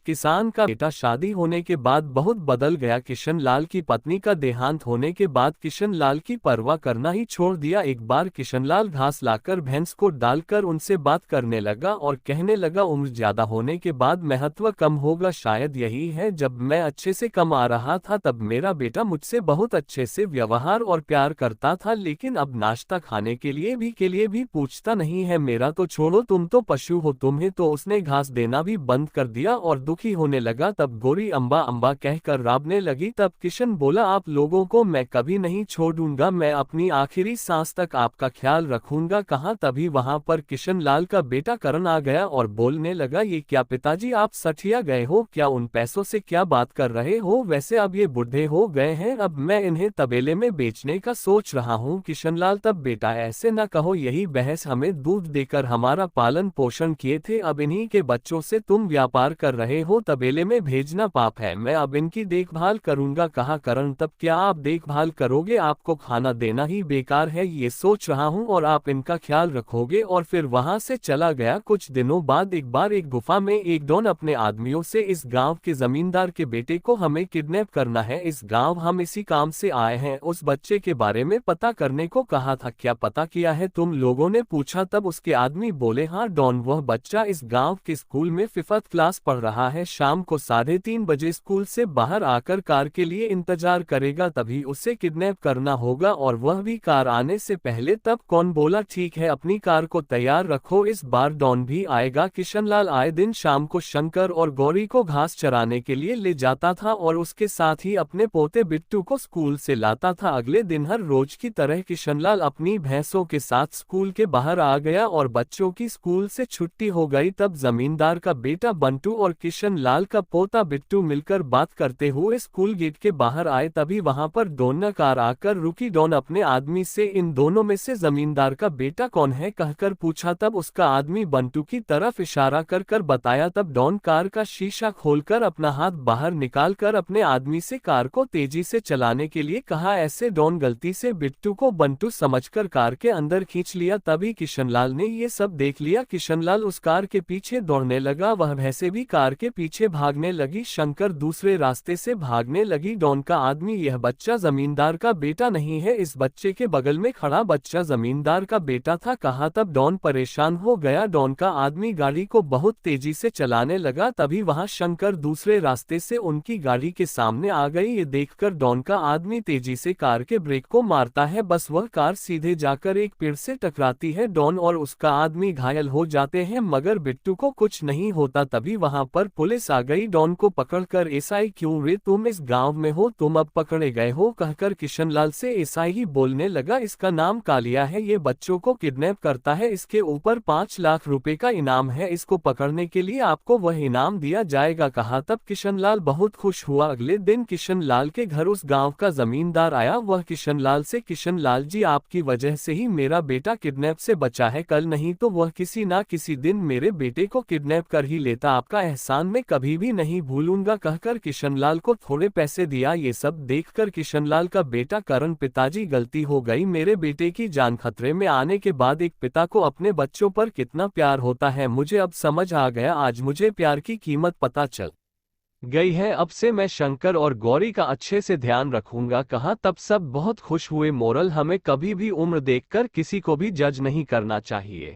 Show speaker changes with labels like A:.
A: किसान का बेटा शादी होने के बाद बहुत बदल गया। किशन लाल की पत्नी का देहांत होने के बाद किशन लाल की परवाह करना ही छोड़ दिया। एक बार किशन लाल घास लाकर भैंस को डालकर उनसे बात करने लगा और कहने लगा, उम्र ज्यादा होने के बाद महत्व कम होगा, शायद यही है। जब मैं अच्छे से कमा रहा था तब मेरा बेटा मुझसे बहुत अच्छे से व्यवहार और प्यार करता था, लेकिन अब नाश्ता खाने के लिए भी पूछता नहीं है। मेरा तो छोड़ो, तुम तो पशु हो, तुम्हें तो उसने घास देना भी बंद कर दिया और दुखी होने लगा। तब गोरी अम्बा अम्बा कहकर राबने लगी। तब किशन बोला, आप लोगों को मैं कभी नहीं छोड़ूंगा, मैं अपनी आखिरी सांस तक आपका ख्याल रखूंगा। कहा तभी वहां पर किशन लाल का बेटा करण आ गया और बोलने लगा, ये क्या पिताजी, आप सठिया गए हो क्या? उन पैसों से क्या बात कर रहे हो? वैसे अब ये बूढ़े हो गए हैं, अब मैं इन्हें तबेले में बेचने का सोच रहा हूँ। किशन लाल, तब बेटा ऐसे न कहो, यही बहस हमें दूध देकर हमारा पालन पोषण किए थे, अब इन्हीं के बच्चों से तुम व्यापार कर रहे हो, तबेले में भेजना पाप है, मैं अब इनकी देखभाल करूंगा। कहा करण, तब क्या आप देखभाल करोगे? आपको खाना देना ही बेकार है, ये सोच रहा हूँ, और आप इनका ख्याल रखोगे। और फिर वहां से चला गया। कुछ दिनों बाद एक बार एक गुफा में एक डॉन अपने आदमियों से, इस गांव के जमींदार के बेटे को हमें किडनैप करना है, इस गांव हम इसी काम से आए हैं, उस बच्चे के बारे में पता करने को कहा था, क्या पता किया है तुम लोगों ने? पूछा। तब उसके आदमी बोले, हाँ डॉन, वह बच्चा इस गांव के स्कूल में 5th क्लास पढ़ रहा है, शाम को 3:30 बजे स्कूल से बाहर आकर कार के लिए इंतजार करेगा, तभी उसे किडनैप करना होगा, और वह भी कार आने से पहले। तब कौन बोला, ठीक है, अपनी कार को तैयार रखो, इस बार डॉन भी आएगा। किशनलाल आए दिन शाम को शंकर और गौरी को घास चराने के लिए ले जाता था और उसके साथ ही अपने पोते बिट्टू को स्कूल से लाता था। अगले दिन हर रोज की तरह किशनलाल अपनी भैंसों के साथ स्कूल के बाहर आ गया और बच्चों की स्कूल से छुट्टी हो गई। तब जमींदार का बेटा बंटू और किशनलाल का पोता बिट्टू मिलकर बात करते हुए स्कूल गेट के बाहर आए। तभी वहां पर डॉन कार आकर रुकी। डॉन अपने आदमी से, इन दोनों में से जमींदार का बेटा कौन है कहकर पूछा। तब उसका आदमी बंटू की तरफ इशारा कर कर बताया। तब डॉन कार का शीशा खोलकर अपना हाथ बाहर निकालकर अपने आदमी से कार को तेजी से चलाने के लिए कहा। ऐसे डॉन गलती से बिट्टू को बंटू समझकर कार के अंदर खींच लिया। तभी किशनलाल ने ये सब देख लिया। किशनलाल उस कार के पीछे दौड़ने लगा, वह भैंसे भी कार के पीछे भागने लगी। शंकर दूसरे रास्ते से भागने लगी। डॉन का आदमी, यह बच्चा जमींदार का बेटा नहीं है, इस बच्चे के बगल में खड़ा बच्चा जमींदार का बेटा था, कहा। तब डॉन परेशान हो गया। डॉन का आदमी गाड़ी को बहुत तेजी से चलाने लगा। तभी वहां शंकर दूसरे रास्ते से उनकी गाड़ी के सामने आ गई। ये देखकर डॉन का आदमी तेजी से कार के ब्रेक को मारता है, बस वह कार सीधे जाकर एक पेड़ से टकराती है। डॉन और उसका आदमी घायल हो जाते हैं, मगर बिट्टू को कुछ नहीं होता। तभी वहां पर पुलिस आ गई। डॉन को पकड़कर, एसआई क्यों रे, तुम इस गांव में हो, तुम अब पकड़े गए हो कहकर किशनलाल से एसआई ही बोलने लगा। इसका नाम कालिया है, ये बच्चों को किडनैप करता है, इसके ऊपर 5 लाख रुपए का इनाम है, इसको पकड़ने के लिए आपको वह इनाम दिया जाएगा, कहा। तब किशनलाल बहुत खुश हुआ। अगले दिन किशनलाल के घर उस गांव का जमींदार आया। वह किशनलाल से, किशनलाल जी, आपकी वजह से ही मेरा बेटा किडनैप से बचा है, कल नहीं तो वह किसी ना किसी दिन मेरे बेटे को किडनैप कर ही लेता, आपका एहसान मैं कभी भी नहीं भूलूंगा कहकर किशनलाल को थोड़े पैसे दिया। ये सब देखकर किशनलाल का बेटा करण, पिताजी गलती हो गई, मेरे बेटे की जान खतरे में आने के बाद एक पिता को अपने बच्चों पर कितना प्यार होता है, मुझे अब समझ आ गया, आज मुझे प्यार की कीमत पता चल गई है, अब से मैं शंकर और गौरी का अच्छे से ध्यान रखूंगा, कहा। तब सब बहुत खुश हुए। मोरल, हमें कभी भी उम्र देखकर किसी को भी जज नहीं करना चाहिए।